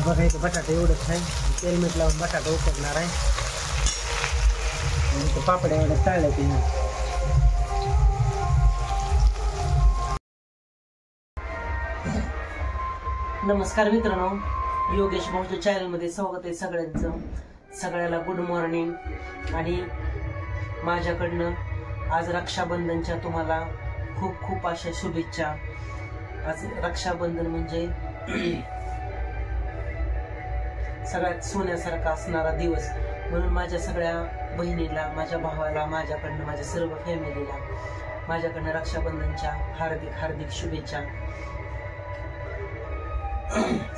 बघा इथं बटाटा एवढंच आहे, तेल मीठ लावून बटाटा उकडणार आहे आणि इथं पापड्या एवढ्या तळल्या ते. नमस्कार मित्रांनो, योगेश भाऊच्या चॅनलमध्ये स्वागत आहे सगळ्यांचं. सगळ्याला गुड मॉर्निंग. आणि माझ्याकडनं आज रक्षाबंधनच्या तुम्हाला खूप खूप अशा शुभेच्छा. आज रक्षाबंधन म्हणजे सगळ्यात सोन्यासारखा असणारा दिवस, म्हणून माझ्या सगळ्या बहिणीला, माझ्या भावाला, माझ्याकडनं, माझ्या सर्व फॅमिलीला माझ्याकडनं रक्षाबंधनच्या हार्दिक हार्दिक शुभेच्छा.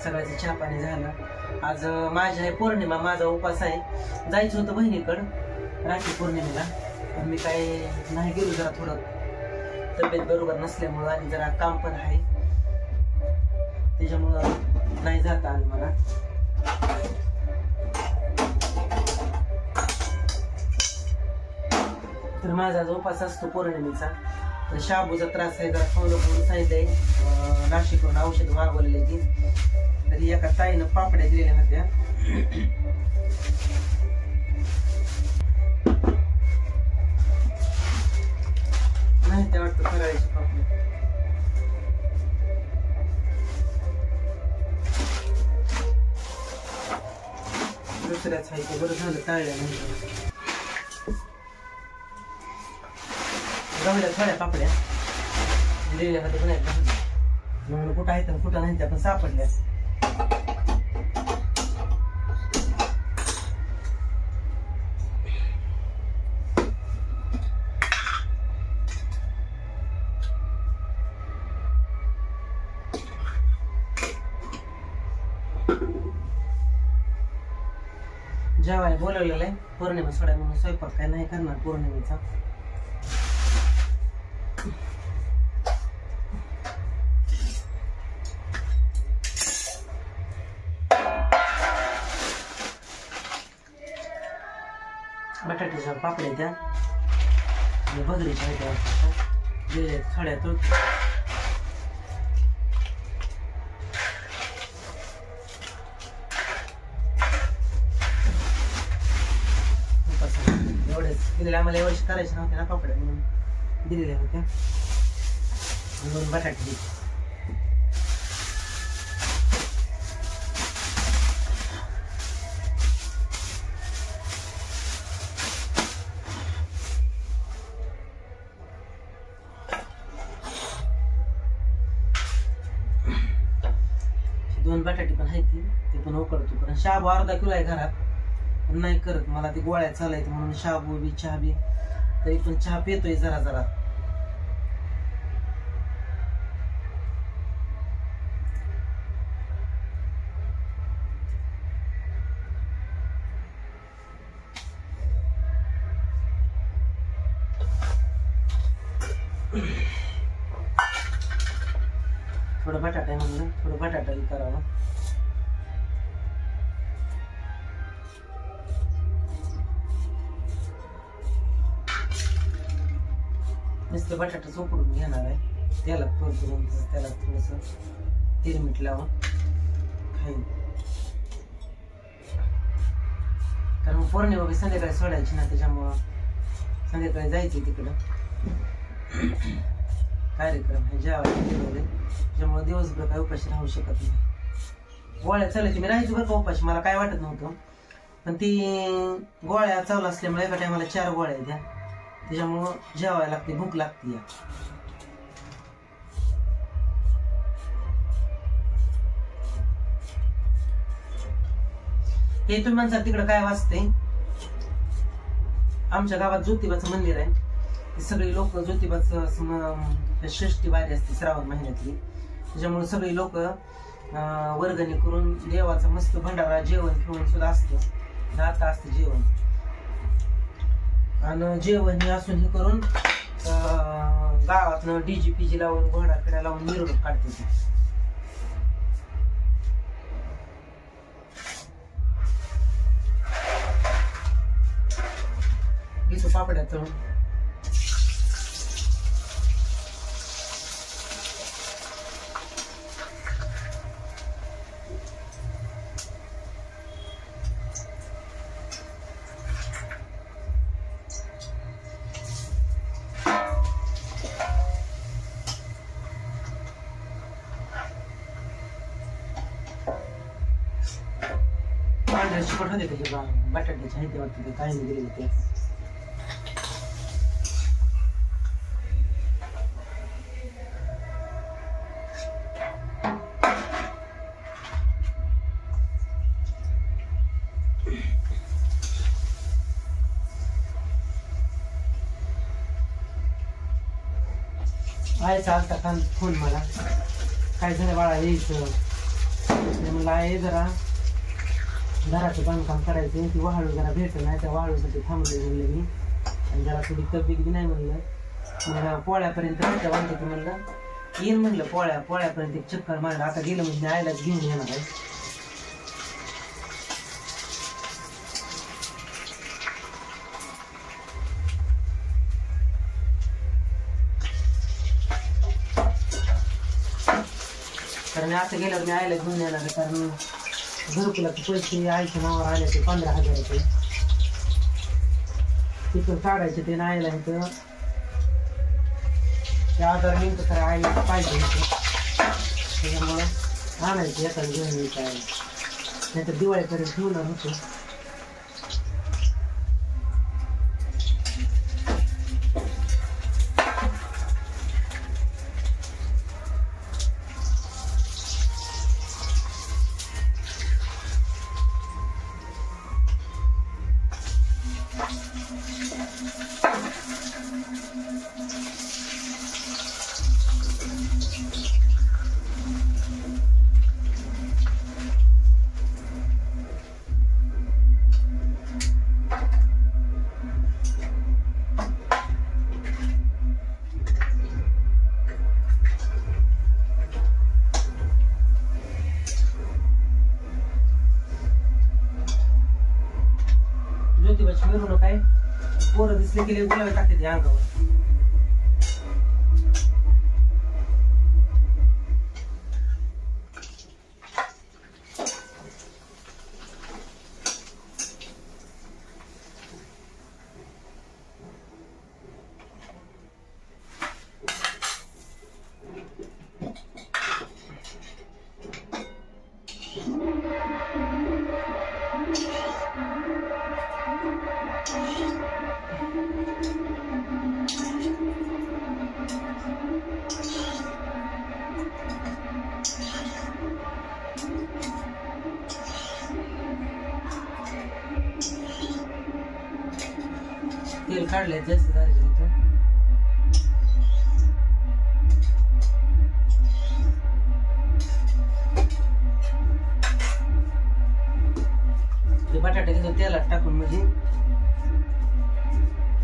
सगळ्याचं चहा पाणी झालं. आज माझी आहे पौर्णिमा, माझा उपास आहे. जायचं होतं बहिणीकडं राखी पौर्णिमेला, पण मी काय नाही गेलो. जरा थोडं तब्येत बरोबर नसल्यामुळं आणि जरा काम पण आहे, त्याच्यामुळं नाही जाता आलं मला. तर माझा जो उपास असतो पौर्णिमेचा, तर शाबूचा त्रास आहे, जरा खाऊ नको सांगितलंय. नाशिकवरून औषध मागवलेले ती, तर एका ताईनं पापड्या दिलेल्या होत्या. नाही त्या वाटतं फराळाची पापड्या. दुसऱ्याच आहे ते, बरं झालं टाळल्या नाही. गव्हाच्या थोड्या पापड्या दिलेल्या होत्या, पण म्हणून कुठं आहेत आणि कुठं नाही त्या पण सापडल्या. जेवायला बोलवलेलं आहे पौर्णिमा सोडा म्हणून, स्वयंपाक काय नाही करणार पौर्णिमेचा. बटाट्याच्या पापड्या त्या आणि भगरीच्या दिल्या थोड्या तो. एवढेच दिलेल्या, आम्हाला एवढे करायचे नव्हते ना पापड्या, म्हणून दिलेल्या होत्या. दोन बटाटे दोन बटाटे पण आहेत, ते पण उकडतो. पण शाबू अर्धा किलो आहे घरात, पण नाही करत मला ते गोळ्या चालायचं म्हणून शाबू बी चहा बी. तरी पण चहा पितोय जरा जरा. थोडं बटाटा म्हणून थोडं बटाटाही करावं. नुसतं बटाटाच उकडून घेणार आहे, त्याला परतून त्याला थोडंसं तेल मीठ लावून खाईन. कारण पौर्णिमा बी संध्याकाळी सोडायची ना, त्याच्यामुळं संध्याकाळी जायचं तिकडं कार्यक्रम आहे जेवायला, त्याच्यामुळे दिवसभर काय उपाशी राहू शकत नाही. गोळ्या चालायची, मी राहायचो बरं का उपाशी, मला काय वाटत नव्हतं. पण ती गोळ्या चालू असल्यामुळे एका टायमाला 4 गोळ्या द्या, त्याच्यामुळं जेवायला लागते, भूक लागते. हे तुम्ही म्हणता तिकडं काय वाचते. आमच्या गावात ज्योतिबाचं मंदिर आहे. सगळी लोक ज्योतिबाचं षष्टी वारी असते श्रावण महिन्यातली, त्याच्यामुळे सगळी लोक वर्गणी करून देवाचा मस्त भंडारा जेवण घेऊन सुद्धा असतं. आता असतं जेवण, आणि जेवण हे असून हे करून गावातनं डीजी पीजी लावून घोडा फिरा लावून मिरवणूक काढते. इथं पापड्या तळून पांढऱ्या चिकट होते त्याच्या बटाट्याच्या आहे ते वाटतं ते काही गेले होते. आयचा आलता काल फोन मला, काय झालं बाळा यायचं म्हणलं आहे जरा घराचं बांधकाम करायचं ती वाळू जरा भेटत नाही त्या वाळूसाठी थांबले म्हणलं मी, आणि जरा थोडी तब्येत बी नाही म्हणलं. मग पोळ्यापर्यंत राहत्या बांधतो म्हणलं येईन म्हणलं पोळ्यापर्यंत एक चक्कर मारलं. आता गेलं म्हणजे आयलाच घेऊन येणार आहे. कारण आता गेल्यावर मी आयला घेऊन येणार आहे, कारण घरकुलाचे पैसे आईच्या नावावर आले ते 15,000 रुपये तिथून काढायचे ते आईला इथं ते आधार लिंक खरं आई पाहिजे होतं, त्याच्यामुळं आणायचं येताना घेऊन यायचं आहे. नाहीतर दिवाळीपर्यंत ठेवणार होतो. ज्योतिबाची मिरवणूक आहे, पोरं दिसले की गुलाबी टाकते अंगावर. तेल काढले जास्त झाले ते बटाटे घेऊन तेलात टाकून म्हणजे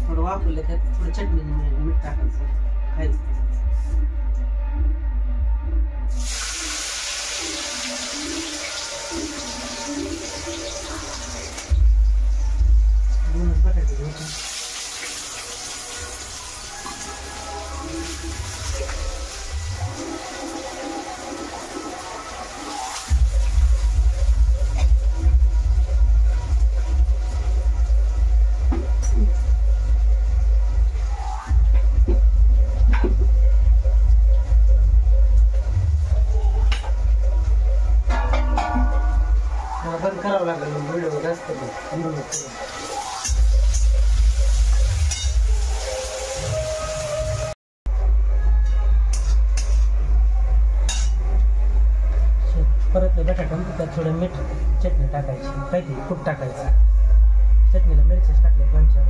थोडं वापरलं त्यात थोडं चटणी मीठ टाकायचं खायचं. दोनच बटाटे घ्यायचे. बंद करावं लागेल व्हिडिओ जास्त परत बटाटा त्यात थोडं मीठ चटणी टाकायची, काय ते खूप टाकायचं. चटणीला मिरचीच टाकले 2-4.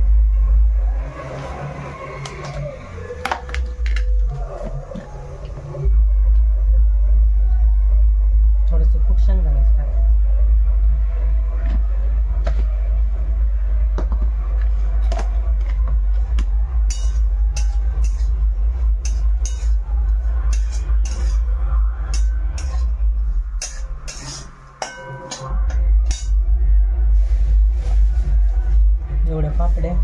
थोडंसं खूप शेंगदाण्याचं टाकायचं. एवढ्या पापड्या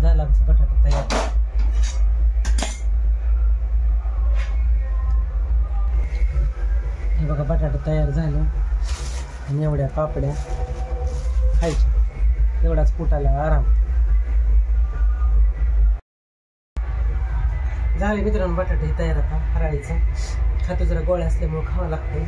झाला आमचा बटाटा तयार. बटाटा तयार झालं आणि एवढ्या पापड्या खायच्या, एवढाच पोटाला आराम. झाले मित्रांनो बटाटे तयार आता फराळीचं. खातो जरा गोळ्या असल्यामुळे खावं लागतं.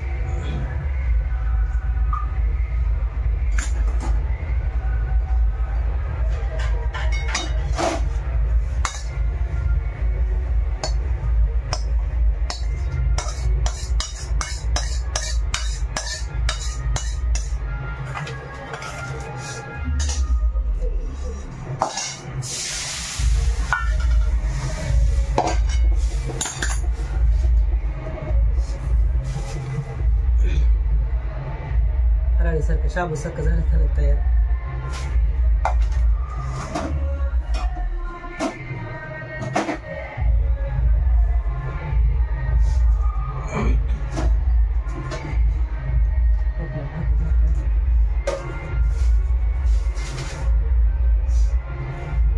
फराळीसारखं शाबूसारखं झालं खाणं तयार.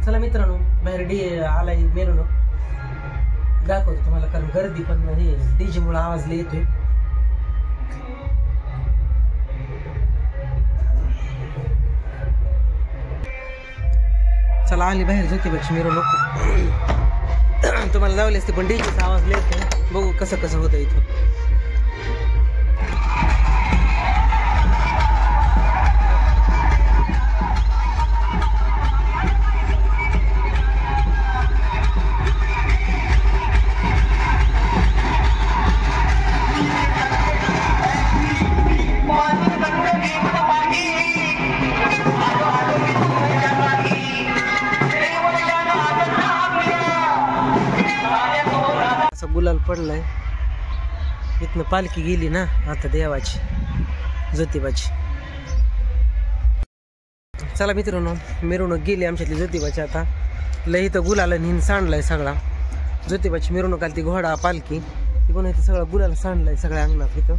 चला मित्रांनो बाहेर आलाय मिरवणूक दाखवतो तुम्हाला, कारण गर्दी पण हे डीजे मुळे आवाज लय येतोय. चला आली बाहेर ज्योतिबाची मिरवणूक. तुम्हाला लावली असते पण डीजेचा आवाज लय येतोय. बघू कसं कसं होतं इथं. असं गुलाल पडलाय. इथनं पालखी गेली ना आता देवाची ज्योतिबाची. चला मित्रांनो मिरवणूक गेली आमच्यातली ज्योतिबाची. आता लय इथं गुलाला नेहून सांडलाय सगळा. ज्योतिबाची मिरवणूक आली ती घोडा पालखी ती पण इथं सगळा गुलाला सांडलाय सगळ्या अंगणात. इथं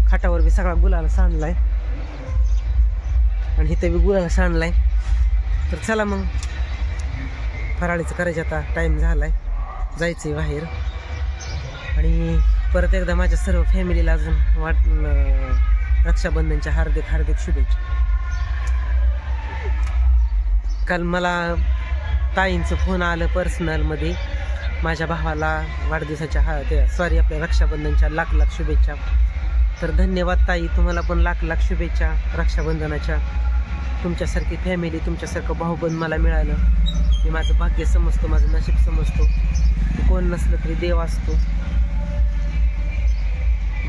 खाटावर बी सगळा गुलाला सांडलाय आणि इथं बी गुलाला सांडलाय. तर चला मग फराळीचं करायचं आता. टाईम झालाय जायचंय बाहेर. आणि परत एकदा माझ्या सर्व फॅमिलीला अजून रक्षाबंधनच्या हार्दिक हार्दिक शुभेच्छा. काल मला ताईंचं फोन आलं पर्सनलमध्ये, माझ्या भावाला वाढदिवसाच्या आपल्या रक्षाबंधनच्या लाख लाख शुभेच्छा. तर धन्यवाद ताई, तुम्हाला पण लाख लाख शुभेच्छा रक्षाबंधनाच्या. तुमच्यासारखी फॅमिली, तुमच्यासारखं भाऊबंद मला मिळालं मी माझं भाग्य समजतो, माझं नशीब समजतो. कोण नसलं तरी देव असतो.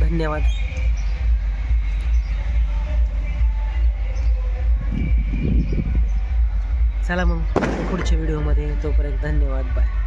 धन्यवाद. चला मग पुढच्या व्हिडिओमध्ये, तोपर्यंत धन्यवाद, बाय.